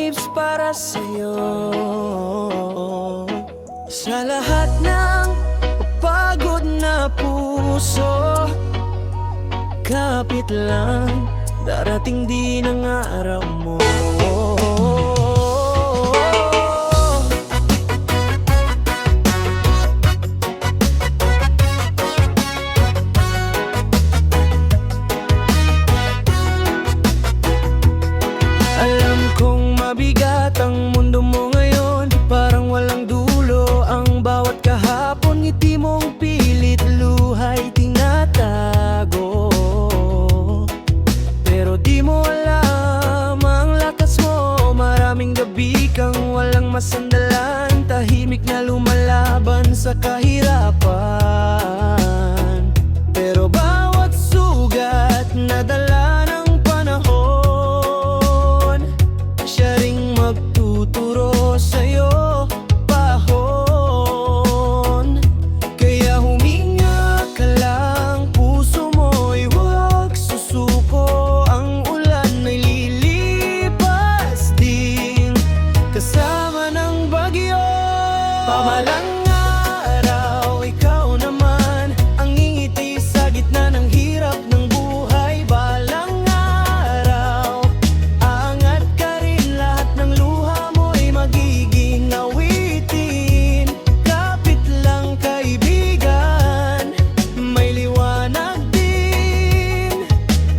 vibes para sa'yo. Sa lahat ng pagod na puso, kapit lang, darating din ang araw mo. Alam kong mabigat ang mundo mo ngayon, parang walang dulo ang bawat kahapon. Ngiti mong pilit, luhay tinatago, pero di mo alam ang lakas mo. Maraming gabi kang walang masandalan, tahimik na lumalaban sa kahirapan. Pero bawat sugat na dala ng panahon, siya ring magtuturo sa'yo pahon. Kaya huminga ka lang, puso mo'y huwag susuko. Ang ulan ay lilipas din kasama ng bagyo. Pamalang araw, ikaw naman ang ngingiti sa gitna ng hirap ng buhay. Balang araw, aangat ka rin, lahat ng luha mo'y magiging awitin. Kapit lang kaibigan, may liwanag din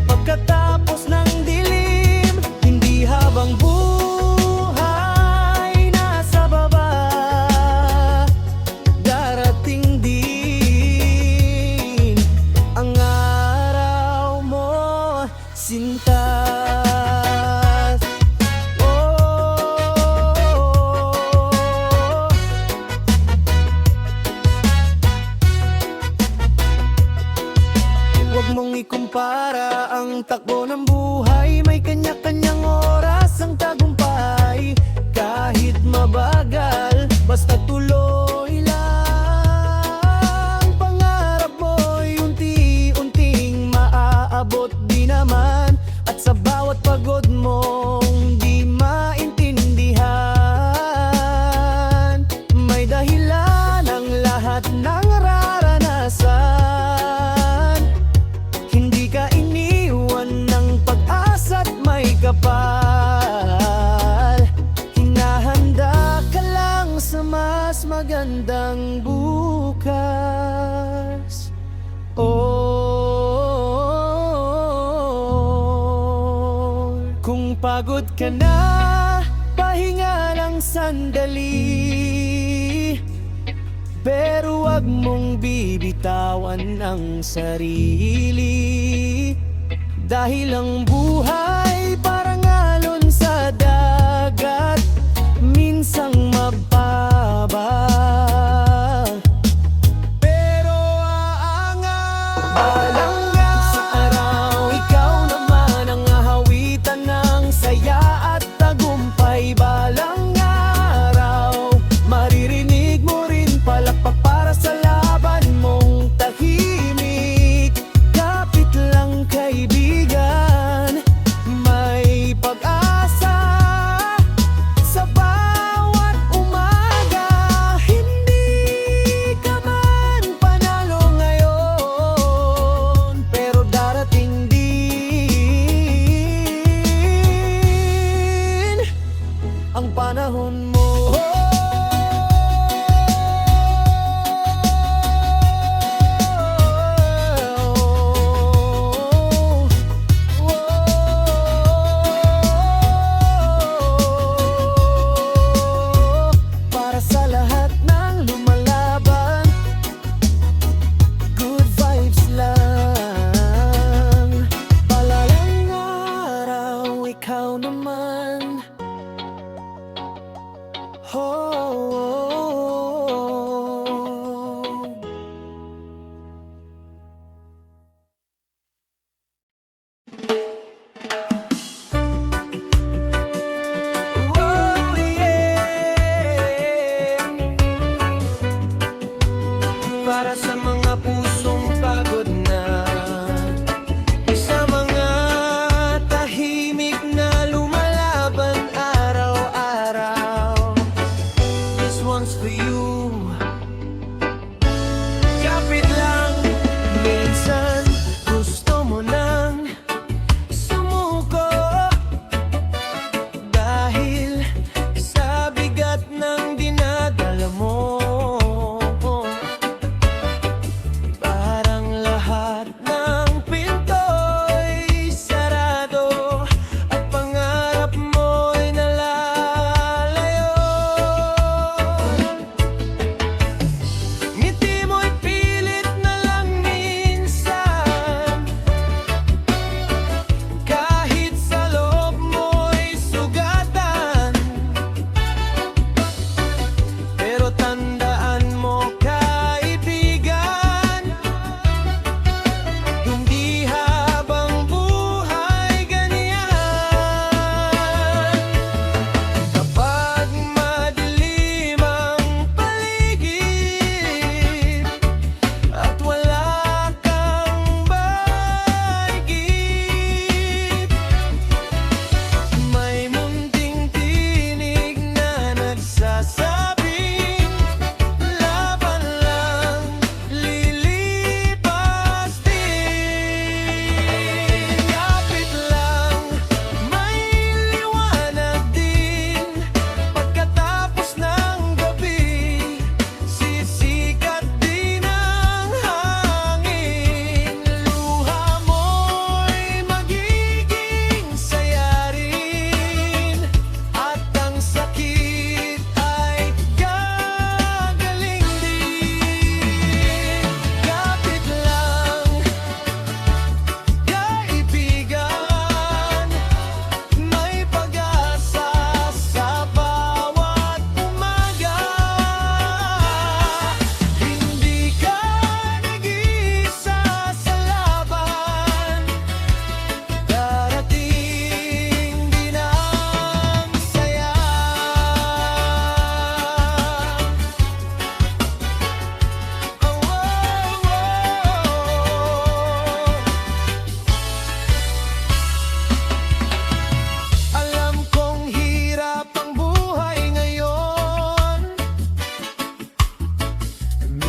pagkatapos ng dilim. Hindi habang buhay nasa baba, darating din ang araw mo, sinta. Huwag mong ikumpara ang takbo ng buhay, may kanya-kanyang oras ang tagumpay. Kahit mabagal, basta tuloy lang. Pangarap mo'y unti-unting maaabot di naman, at sa bawat pagod mong di maintindihan, may dahilan ang lahat ng nararanasan. Hindi ka iniwan ng pag-asa't may kapal. Hinahanda ka lang sa mas magandang bukas. Oh, kung pagod ka na, pahinga lang sandali, pero wag mong bibitawan ang sarili. Dahil ang buhay parang alon sa dagat, minsang mababa, pero aangat. Balang araw, ikaw naman ang ahawitan ng saya at tagumpay. Balang araw, maririnig mo rin palakpak para sa laban mong tahimik. Kapit lang kaibigan, may pag-asa sa bawat umaga. Hindi ka man panalo ngayon, pero darating din ang panahon mo. Para sa lahat ng lumalaban, good vibes lang. Palalang araw, ikaw naman. Para sa mga pusong pagod na, sa mga tahimik na lumalaban araw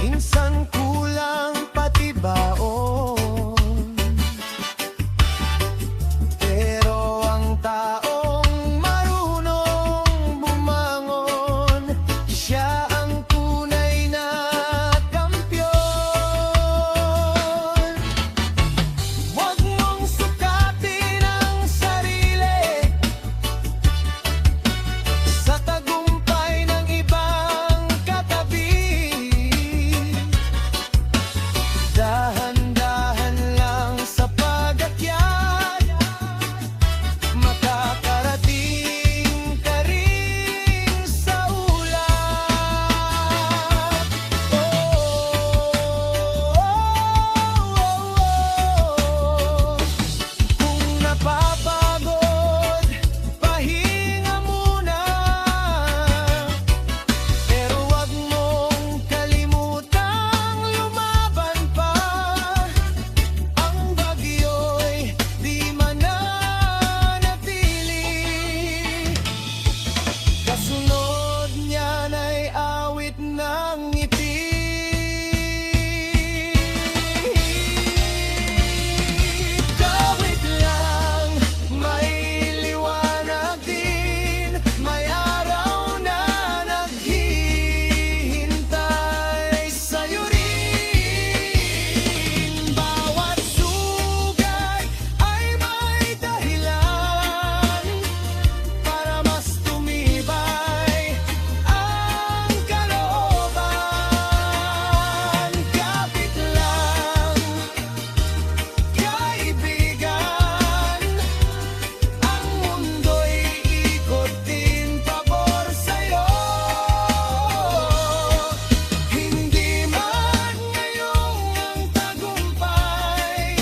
Minsan kulang pati baon, pero ang taong marunong bumangon, siya ang tunay na kampiyon. Huwag mong sukatin ang sarili sa tagumpay ng ibang katabi. Dahan-dahan lang sa pag-akyat, makakarating ka rin sa ulap. Kung napapagod, pahinga muna, pero wag mong kalimutang lumaban pa. Ang bagyo'y di mananatili, kasunod niyan ay awit ng ngiti. Kawit lang, may liwanag din, may araw na naghihintay sa'yo rin. Bawat sugat ay may dahilan para mas tumibay ang kalooban. Kapit lang, kaibigan, ang mundo'y ikot din pabor sa'yo. Hindi man ngayong ang tagumpay,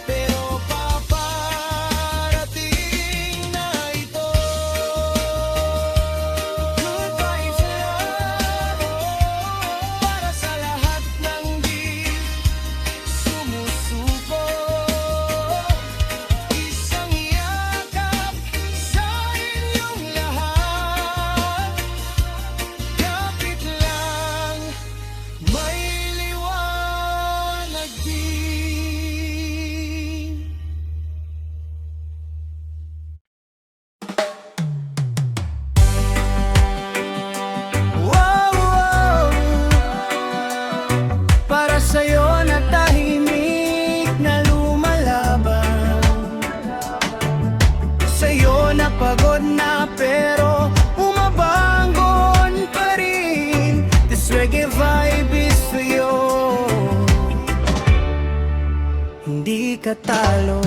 pero paparating na ito. Good vibes lang para sa lahat ng di sumusuko. Isang yakap sa inyong lahat. Kapit lang, may liwanag din. Wow, wow. Para sa'yo na tahimik na lumalaban, sa'yo na pagod na pero umabangon pa rin. This reggae vibe is for you. Hindi ka talo,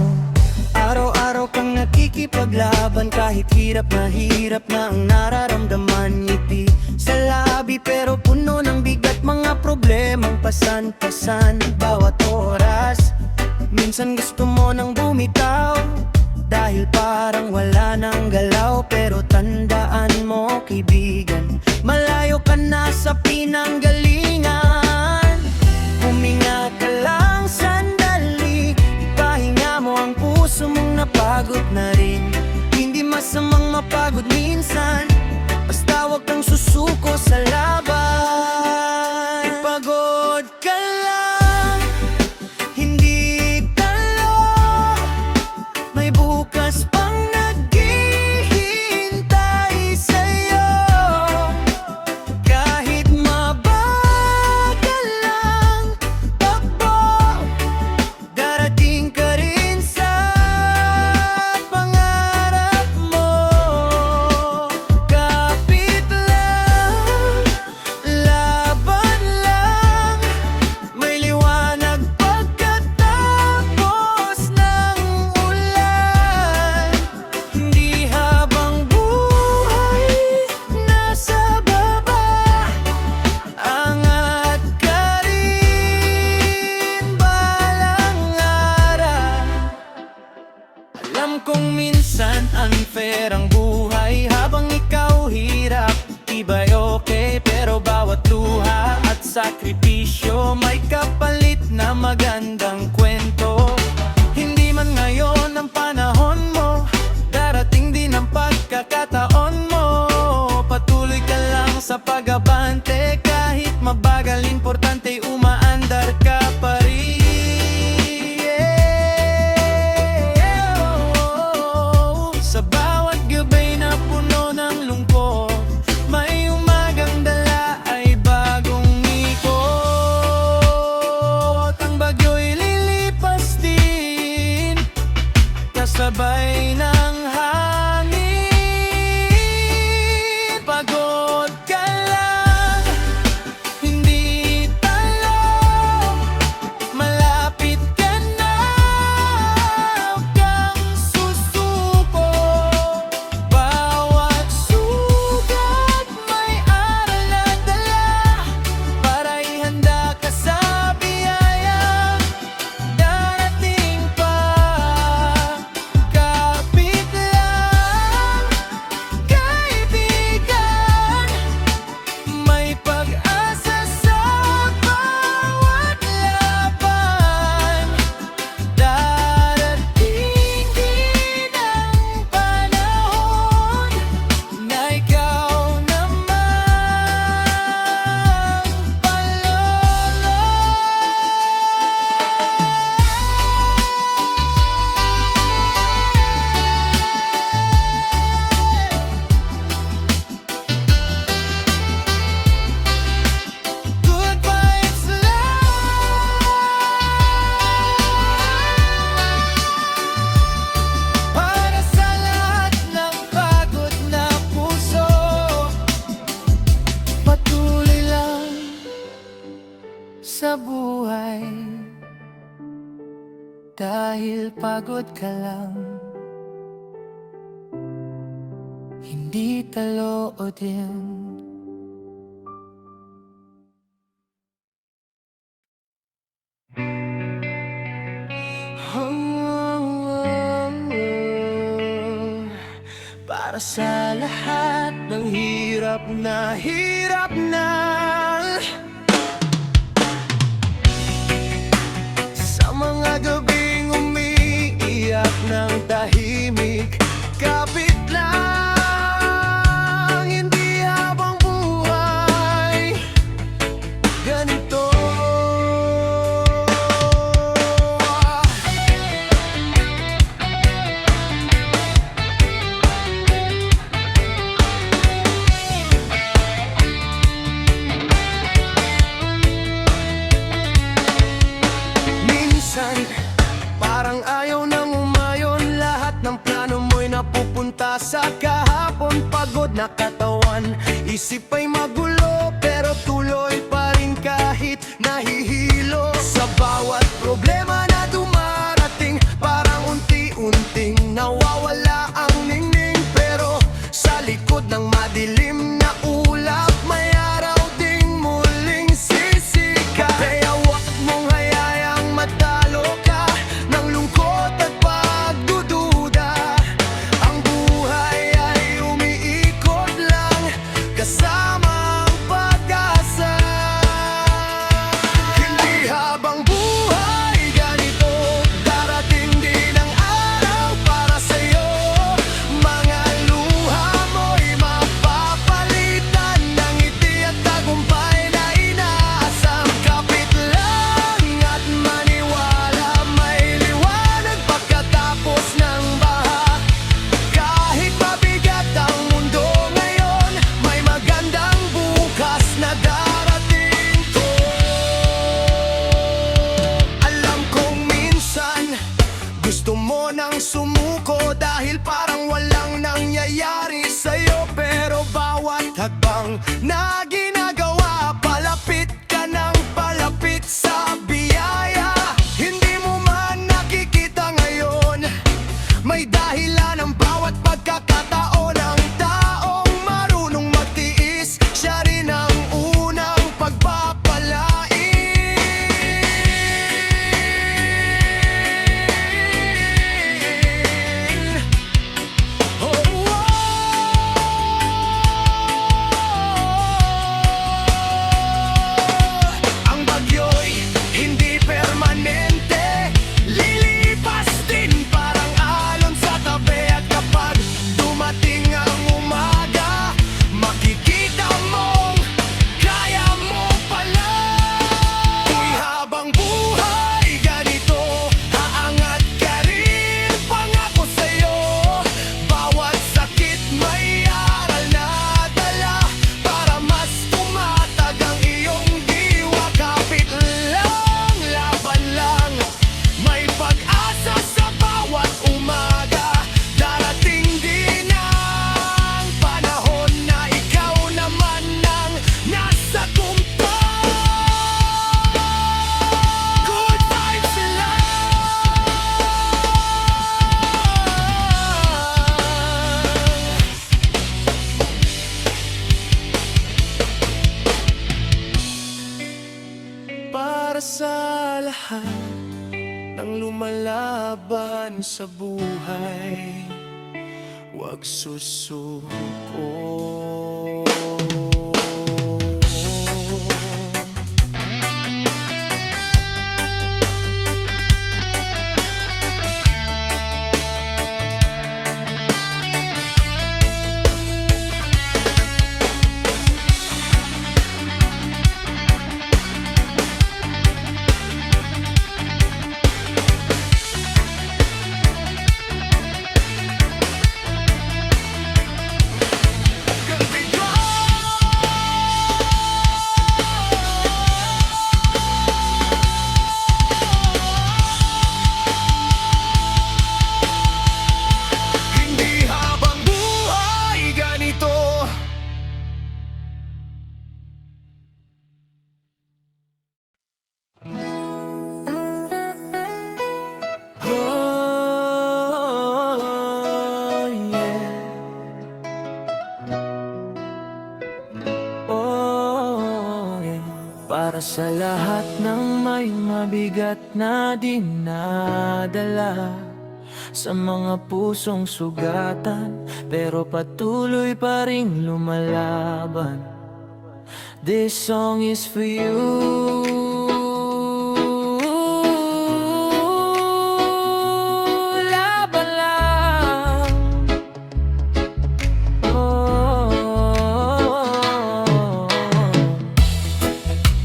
araw-araw kang nakikipaglaban, kahit hirap na ang nararamdaman. Ngiti sa labi pero puno ng bigat, mga problemang pasan-pasan bawat oras. Minsan gusto mo nang bumitaw dahil parang wala nang galaw, pero tandaan mo kaibigan, malayo ka na sa pinanggalingan. Huminga ka lang sandali, ipahinga mo ang puso mong napagod na rin. Hindi masamang mapagod minsan, basta huwag kang susuko sa laban. Ipagod ka lang, hindi talo, may bukas pang naghihintay sa'yo. Kahit mabagal lang takbo, darating ka rin sa pangarap mo. Kapit lang, laban lang, may liwanag pagkatapos ng ulan. Hindi habang buhay nasa baba, angat ka rin balang araw. Alam kong minsan unfair ang buhay, habang ikaw hirap, iba'y okay, pero bawat luha at sakripisyo may kapalit na magandang kwento. Hindi man ngayon ang panahon mo, darating din ang pagkakataon mo. Patuloy ka lang sa pag-abante, kahit mabagal sa buhay dahil pagod ka lang, hindi talo o din. Para sa lahat ng hirap na sa mga gabing umiiyak ng tahimik, kapit lang, hindi habang buhay ganito. Parang ayaw nang umayon, lahat ng plano mo'y napupunta sa kahapon. Pagod na katawan, isip ay magulo, pero tuloy pa rin kahit nahihilo. Sa bawat problema na dumarating, parang unti-unting nawawala ang ningning. Pero sa likod ng madilim na ulap, may araw ding muling sisikat. Kaya wag mong hayayang matalo ka ng lungkot at pagdududa. Ang buhay ay umiikot lang kasama ang pag-asa. Hindi habang buhay ganito, darating din ang araw para sa'yo. Mga luha mo'y mapapalitan ng ngiti at tagumpay na inaasam. Kapit lang at maniwala, may liwanag pagkatapos ng baha. Kahit mabigat ang mundo ngayon, may magandang bukas na darating ko. Alam kong minsan gusto mo nang sumuko dahil parang walang nangyayari sa'yo. Pero bawat hakbang na ginagawa, palapit ka ng palapit sa biyaya. Hindi mo man nakikita ngayon, may dahilan ang bawat pagkakataon. Ang taong marunong magtiis, siya rin ang unang pagpapalain. Oh, oh. Ang bagyo'y hindi permanente, lilipas din parang alon sa tabi. At kapag dumating ang umaga, makikita mong kaya mo pala. Di habang buhay ganito, haangat ka rin, pangako sa'yo. Bawat sakit may aral na dala, para mas tumatag ang iyong diwa. Kapit lang, laban lang, may pag-asa sa bawat umaga. Darating din ang panahon na ikaw naman ang nasa tagumpay. Good vibes lang. Para sa lahat ng lumalaban sa buhay, huwag susuko. sa lahat ng may mabigat na dinadala, sa mga pusong sugatan pero patuloy pa ring lumalaban. This song is for you. Laban lang.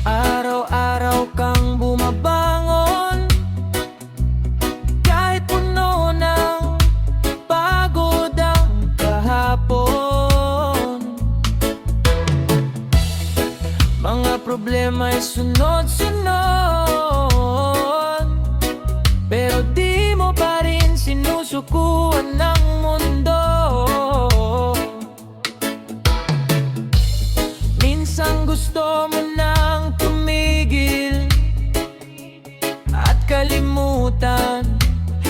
Araw-araw kang bumabangon, kahit puno ng pagod ang kahapon. Mga problema ay sunod-sunod, pero di mo pa rin sinusukuan ng mundo. Minsan gusto mo nang tumigil at kalimutan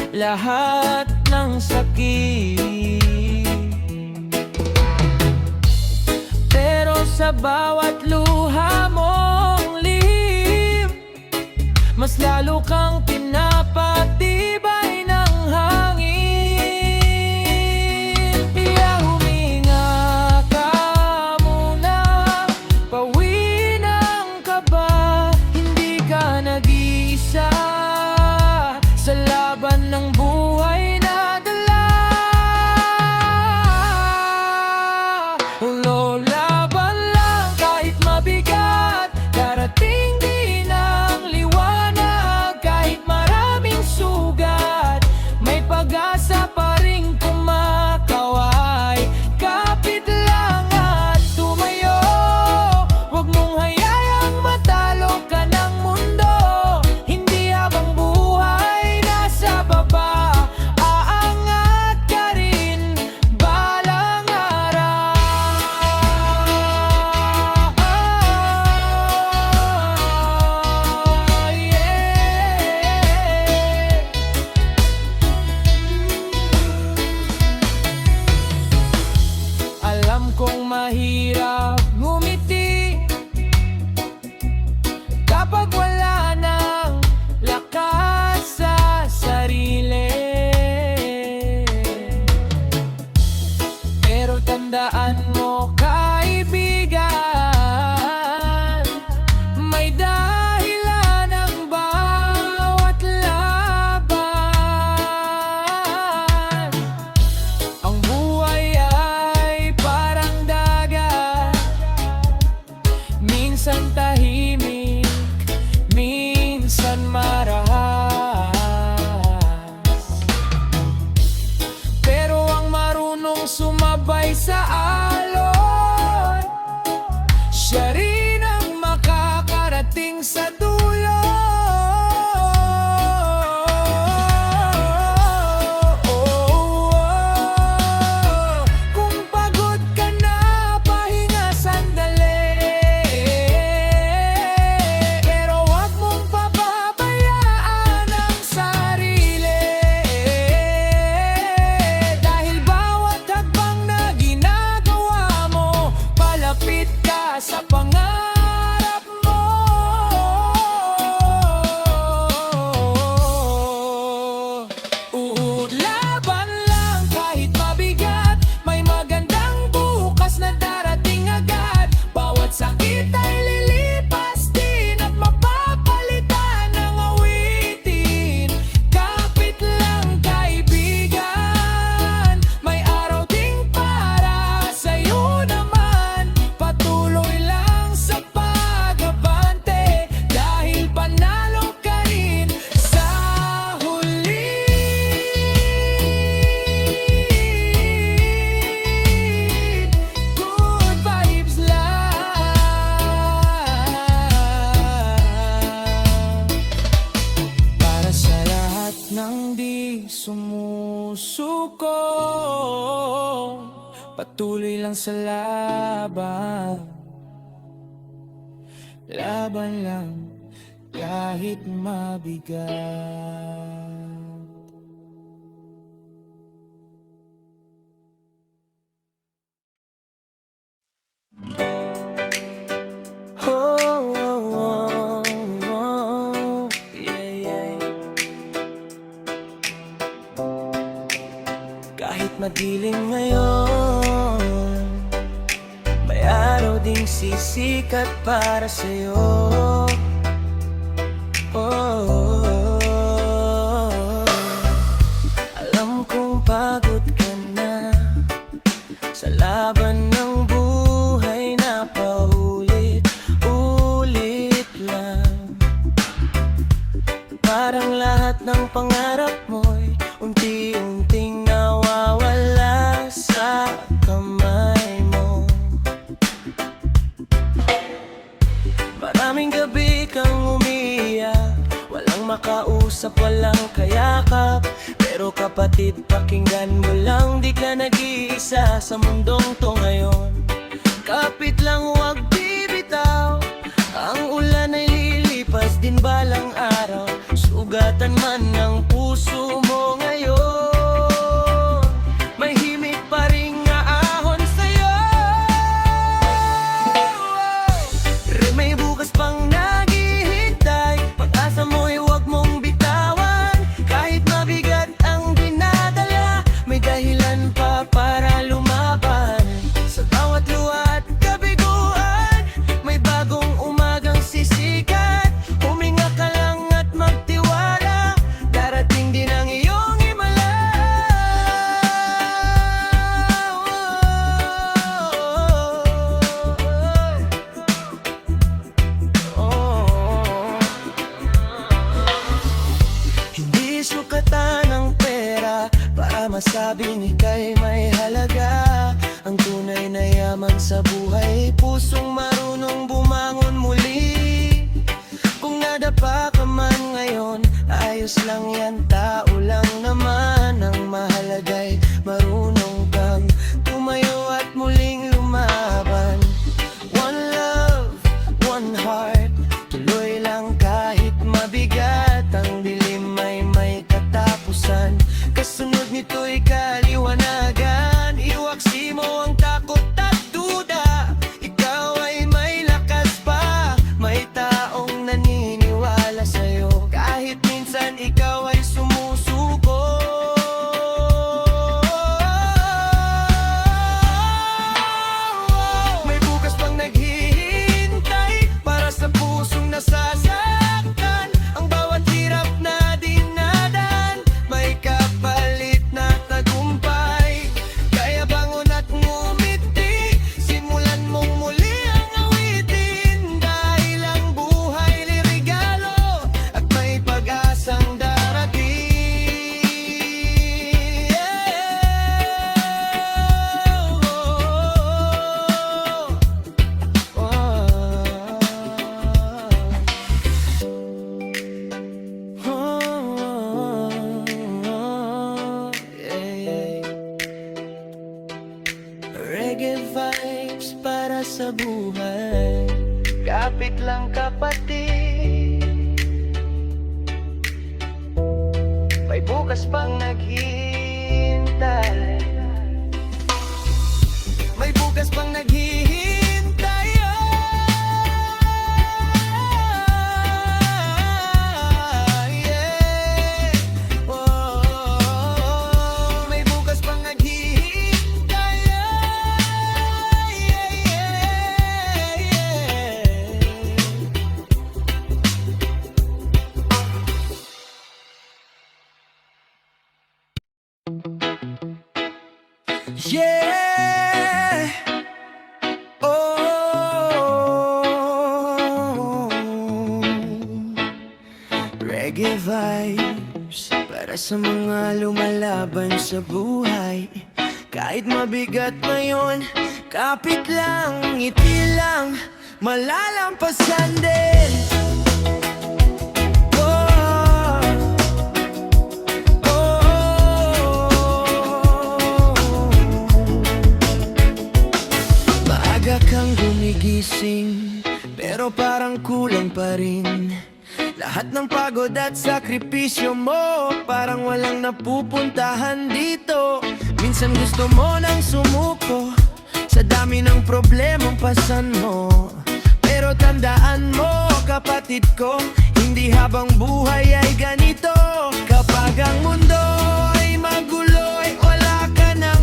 lahat ng sakit, pero sa bawat luha mong lihim, mas lalo kang pinapatibay ng hangin. Kaya huminga ka muna, pawi ng kaba, hindi ka nag-iisa sa laban ng buhay na dala. Laban lang kahit mabigat, darating din ang liwanag. Kahit maraming sugat, may pag-asa pa rin kumakaway. Kapit lang at tumayo, huwag mong hayayang matalo ka ng mundo. Hindi habang buhay nasa baba, aangat ka rin balang araw. Alam kong mahirap ngumiti kapag wala nang lakas sa sarili, pero tandaan mo, kaibigan, may dahilan ang bawat laban. Ang buhay ay parang dagat, minsan tahimik, minsan marahas. Pero ang marunong sumabay sa alon, siya rin ang makakarating sa dulo. Kung pagod ka na, pahinga sandali, pero huwag mong pababayaan ang sarili. Dahil bawat hakbang na ginagawa mo, palapit ka sa pangarap mo. Laban lang kahit mabigat, may magandang bukas na darating agad. Bawat sakit ay lilipas din at mapapalitan ng awitin. Kapit lang kaibigan, may araw ding para sa'yo naman. Patuloy lang sa pag-abante, dahil panalo ka rin sa huli. Good vibes lang para sa lahat ng di sumusuko. Patuloy lang sa laban, laban lang kahit mabigat. Oh, oh, oh. madilim ngayon, may araw ding sisikat para sa'yo. Alam kong pagod ka na sa laban ng buhay na paulit-ulit lang. Parang lahat ng pangarap mo'y unti-unting nawawala sa kamay mo. Maraming gabi kang umiiyak, walang makausap, walang kayakap. Pero kapatid, pakinggan mo lang, di ka nag-iisa sa mundong to ngayon. Kapit lang, huwag bibitaw, ang ulan ay lilipas din balang araw. Sugatan man ng puso mo ngayon, may himig pa ring aahon sa'yo. May bukas pang naghihintay, pag-asa mo'y huwag mong bitawan. Kahit mabigat ang dinadala, may dahilan pa para lumaban. Sa bawat luha at kabiguan, may bagong umagang sisikat. Huminga ka lang at magtiwala, darating din ang iyong himala. Hindi sukatan ng pera para masabing ika'y may halaga. Ang tunay na yaman sa buhay, pusong marunong bumangon muli. Kung nadapa ka man ngayon, ayos lang yan, tao lang naman. Ang mahalaga'y marunong kang tumayo at muling lumaban. One love, one heart, tuloy lang kahit mabigat. Ang dilim ay may katapusan, kasunod nito'y kaliwanagan. Iwaksi mo ang takot at duda, ikaw ay may lakas pa. May taong naniniwala sa'yo, kahit minsan ikaw ay sumusuko. May bukas pang naghihintay para sa pusong nasasaktan. Ang bawat hirap na dinadaan, may kapalit na tagumpay. Kaya bangon at ngumiti, simulan mong muli ang awitin. Dahil ang buhay lirigalo at may pag-asang darating. Reggae vibes para sa buhay, kapit lang kapatid. May bukas pang naghihintay, may bukas pang naghihintay. May bukas pang naghihintay. Yeah. Oh. Reggae vibes para sa mga lumalaban sa buhay. Kahit mabigat ngayon, kapit lang, ngiti lang, malalampasan din. Maaga kang gumigising, pero parang kulang pa rin. Lahat ng pagod at sakripisyo mo, parang walang napupuntahan dito. Minsan gusto mo nang sumuko sa dami ng problemang pasan mo. Pero tandaan mo, kapatid ko, hindi habang buhay ay ganito. Kapag ang mundo ay magulo, ay wala ka nang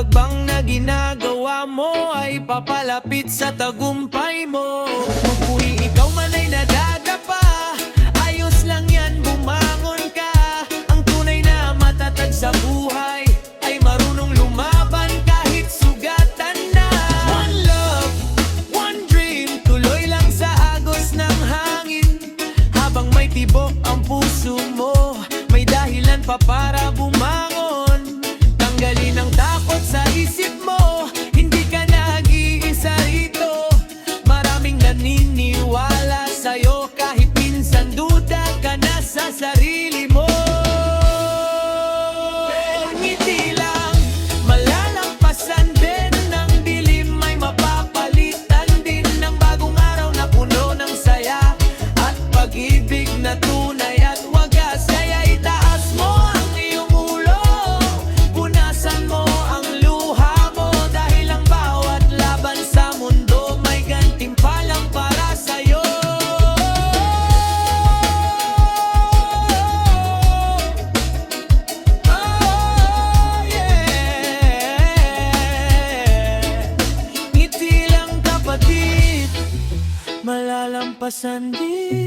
hakbang na ginagawa mo ay papalapit sa tagumpay mo. Mabuhay ikaw man ay nadadapa, ayos lang yan, bumangon ka. Ang tunay na matatag sa buhay ay marunong lumaban kahit sugatan na. One love, one dream, tuloy lang sa agos ng hangin. Habang may tibok ang puso mo, may dahilan pa para bumangon. Tanggalin ang takot sa isip mo, hindi ka nag-iisa rito. Maraming naniniwala sa'yo, kahit minsan duda ka na sa sarili mo. Ngiti lang, malalampasan din ng dilim, may mapapalitan din ng bagong araw na puno ng saya at pag-ibig na tunay at wagas. Kaya itaas mo ang iyong ulo, punasan mo ang luha mo, dahil ang bawat laban sa mundo may gantimpalang para sa'yo. Oh, yeah. Ngiti lang kapatid, malalampasan din.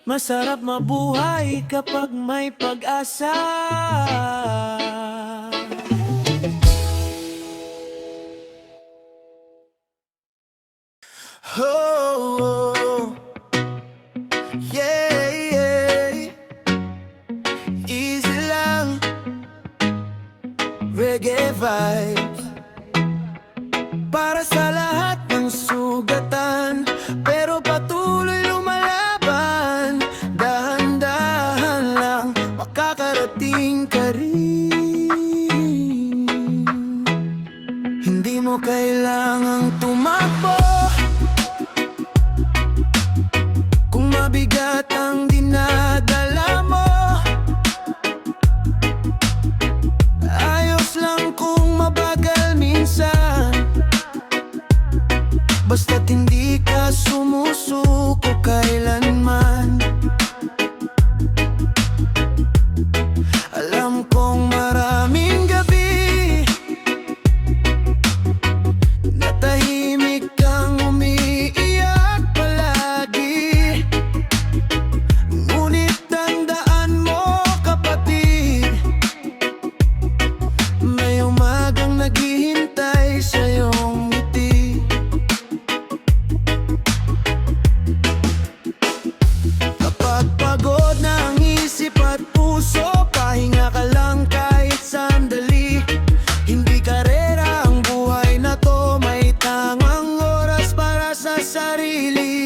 Masarap mabuhay kapag may pag-asa. Oh, yeah, yeah. Easy lang, reggae vibes para sa lahat ng sugatan, pero patuloy lumalaban. Dahan-dahan lang, makakarating ka rin. Hindi mo kailangang tumakbo kung mabigat ang dinadala mo. Ayos lang kung mabagal minsan, basta't hindi ka sumusuko kailanman. Alam kong maraming gabi na tahimik kang umiiyak palagi, ngunit tandaan mo kapatid, may umagang naghihintay sa iyong ngiti. Kapag pagod na ang isip at puso, pahinga ka lang kahit sandali. Hindi karera ang buhay na to, may tamang oras para sa sarili.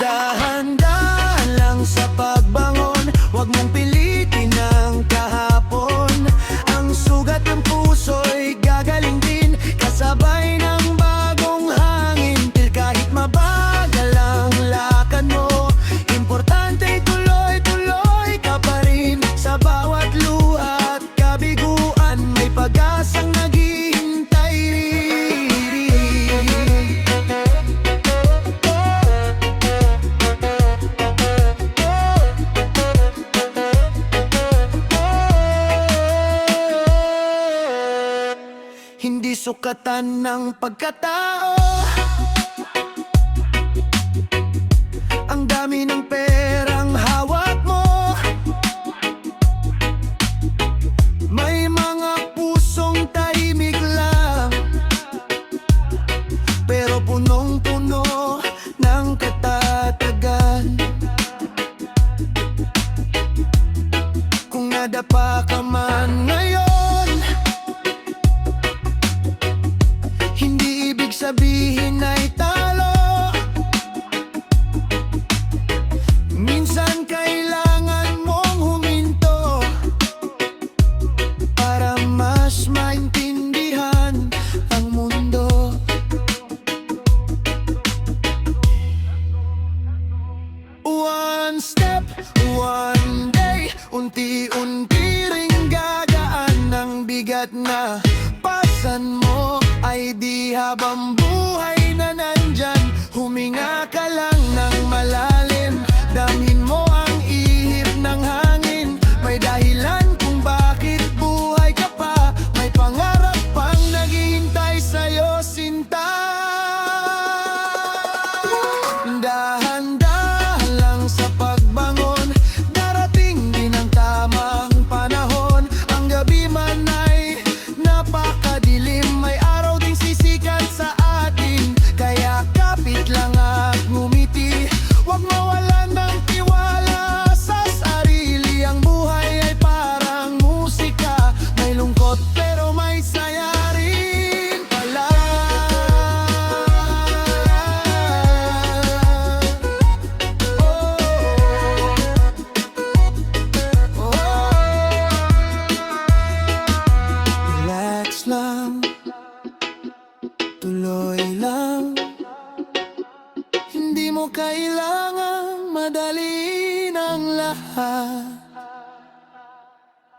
Dahan-dahan lang sa pagbangon, huwag mong pilitin ang kahapon. Ang sugat ng puso'y gagaling din, kasabay ng bagong hangin. Kahit mabagal ang lakad mo, importante tuloy-tuloy ka pa rin. Sa bawat luha at kabiguan, may pag-asang naghihintay rin. Hindi sukatan ng pagkatao ang dami ng perang hawak mo. May mga pusong tahimik lang, pero punong-puno ng katatagan. Kung nadapa ka man ngayon, hindi ibig sabihin ay talo. Minsan kailangan mong huminto para mas maintindihan ang mundo. One step, one day, unti-unti ring gagaan ang bigat na pasan mo. Ay di habang buhay na nandyan, huminga ka lang ng malalim. Damhin mo ang ihip ng hangin, may dahilan kung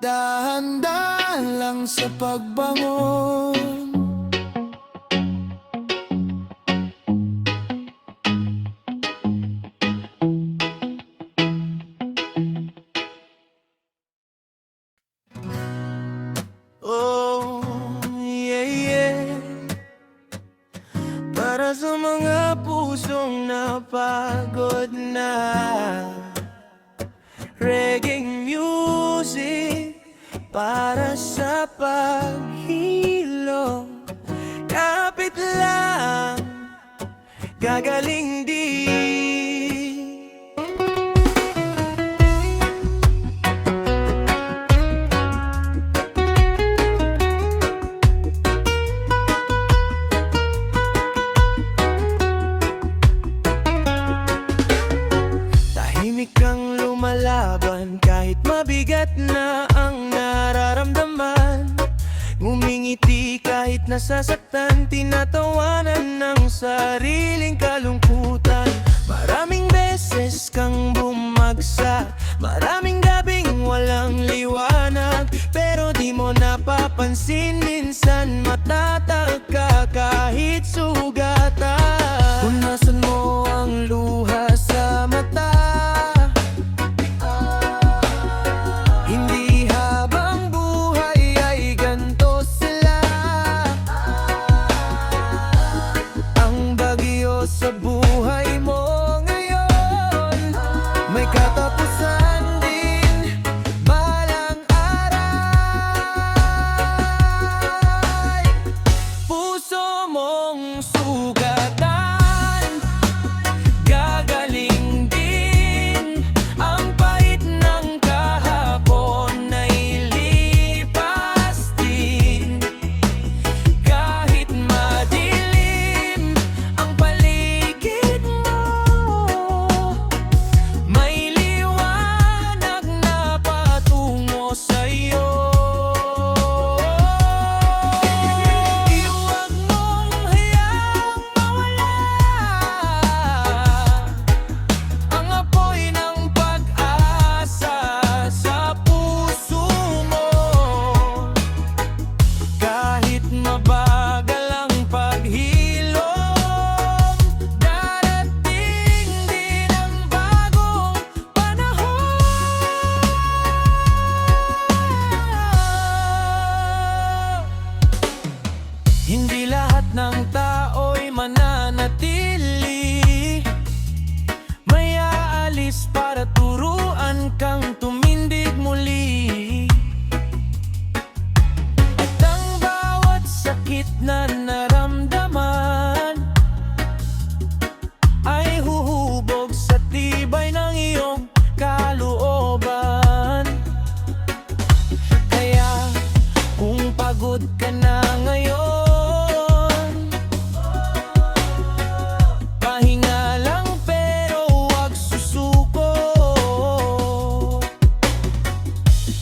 dahan-dahan lang sa pagbangon. Oh, yeah, yeah. Para sa mga pusong napagod na, reggae music para sa paghilo. Kapit lang, gagaling din. Tahimik kang lumalaban kahit mabigat na ang nararamdaman. Ngumingiti kahit nasasaktan, tinatawanan ng sariling kalungkutan. Maraming beses kang bumagsak, maraming gabing walang liwanag, pero di mo napapansin, minsan matatakot ka kahit sugatan. Punasan mo ang luha sa mata, hindi habang buhay ay ganto sila. Ang bagyo sa buhay mo ngayon may katapusan din balang aray. Puso mong sugatan, gagaling din. Ang pait ng kahapon ay lipas din. Kahit madilim ang paligid mo, may liwanag na patungo sa'yo. Iwag mong hayaang mawala ang apoy ng pag-asa sa puso mo. Kahit mabagal ang paghilom, darating din ang bagong panahon. Hindi lahat ng tao'y mananatili, may aalis para turuan kang tumindig muli. At ang bawat sakit na naramdaman ay huhubog sa tibay ng iyong kalooban. Kaya kung pagod ka na ngayon, pahinga lang pero huwag susuko.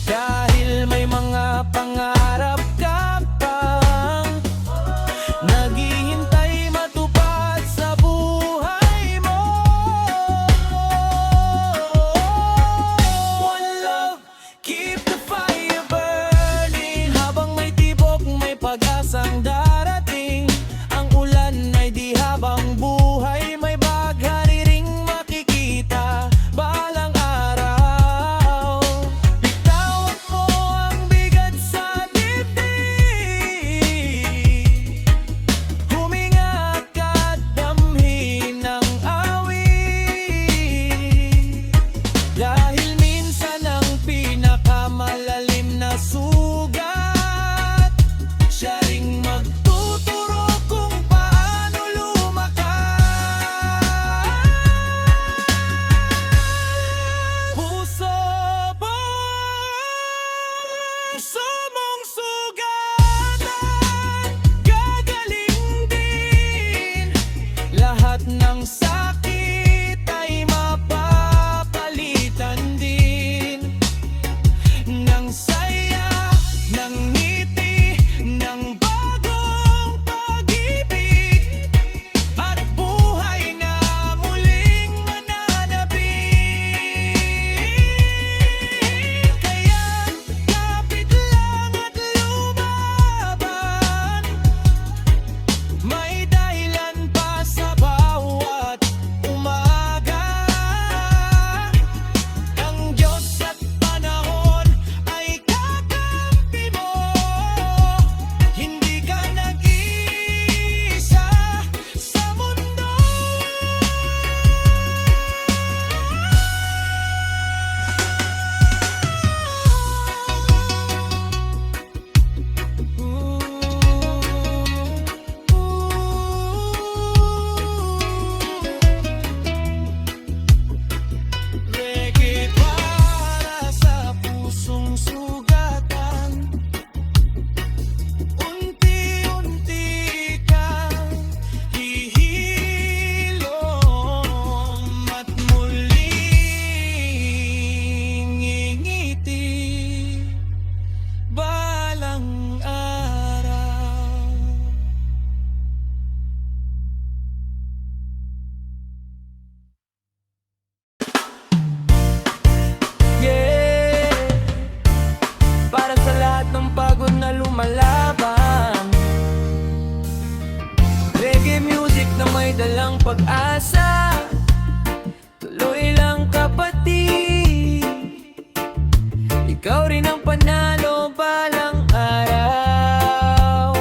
Dahil may mga pangarap ka pang naghihintay matupad sa buhay mo. One love, keep the fire burning. Habang may tibok, may pag-asang darating. Ang ulan ay di habang buhay, may baghari ring makikita balang araw. Bitawan mo ang bigat sa dibdib, huminga ka, damhin ang awit. Dahil minsan ang pinakamalalim na sugat, siya ring magtuturo kung paano lumakas. Puso mong sugatan, gagaling din. Lahat ng sakit ay mapapalitan din ng saya, ng ngiti, ng bagong pag-ibig, at buhay na muling mananabik. Kaya lahat ng pagod na lumalaban. Reggae music na may dalang pag-asa, tuloy lang kapatid. Ikaw rin ang panalo balang araw.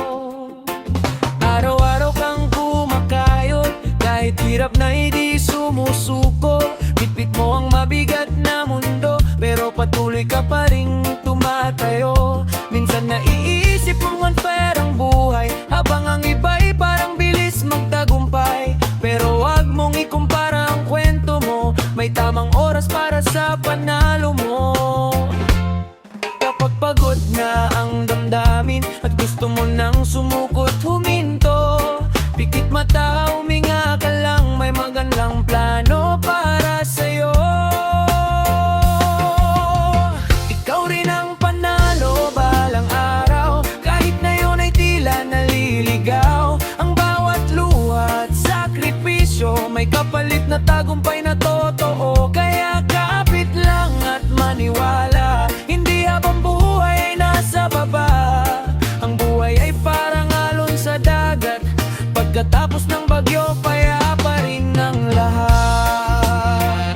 Araw-araw kang kumakayod, kahit hirap na hindi sumusuko. Bitbit mo ang mabigat na mundo, pero patuloy ka pa rin tumatayo. Minsan naiisip mong unfair ang buhay, habang ang iba'y parang bilis magtagumpay. Pero wag mong ikumpara ang kwento mo, may tamang oras para sa panalo mo. Kapag pagod na ang damdamin at gusto mo nang sumukot huminto, pikit mata, huminga ka lang, may magandang plano para sa'yo. Ikaw rin ang panalo balang araw, kahit na yun ay tila naliligaw. Ang bawat luha at sakripisyo, may kapalit na tagumpay na totoo. Kaya kapit lang at maniwala, hindi habang buhay ay nasa baba. Ang buhay ay parang alon sa dagat, pagkatapos ng bagyo, payapa rin ang lahat.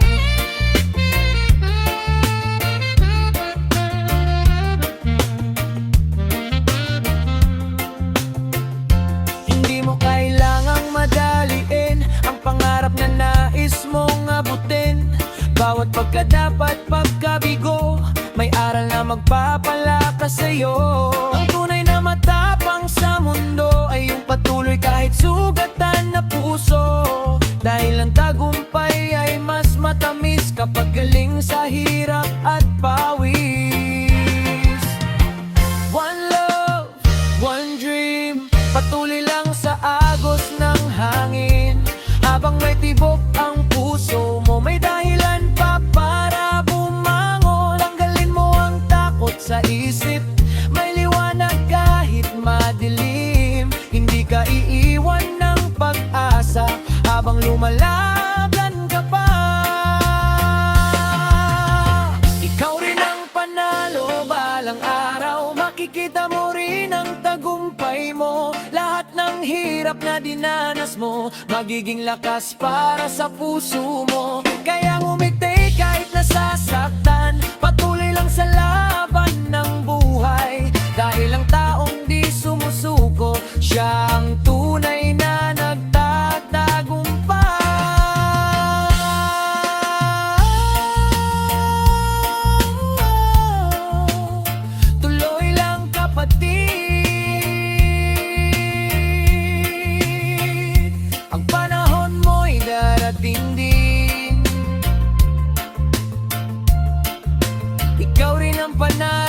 Hindi mo kailangang madaliin ang pangarap na nais mong abutin. Bawat pagkadapat, pagkabigo, may aral na magpapalakas sa'yo. Ang tunay na matapang sa mundo ay yung patuloy kahit sugatan na puso. Dahil ang tagumpay ay mas matamis kapag galing sa hirap at pawis. One love, one dream, patuloy lang sa agos ng hangin. Habang may tibok ang puso mo, may dahilan pa para bumangon. Tanggalin mo ang takot sa isip, may liwanag kahit madilim. Hindi ka iiwan ng pag-asa habang lumalaban ka pa. Ikaw rin ang panalo balang araw, makikita mo rin ang tagumpay mo. Lahat ng hirap na dinanas mo, magiging lakas para sa puso mo. Kaya ngumiti kahit nasasaktan, patuloy lang sa laban ng buhay. Dahil ang taong di sumusuko, siya ang tunay na nagtatagumpay. Tuloy lang kapatid, ang panahon mo'y darating din. Ikaw rin ang panalo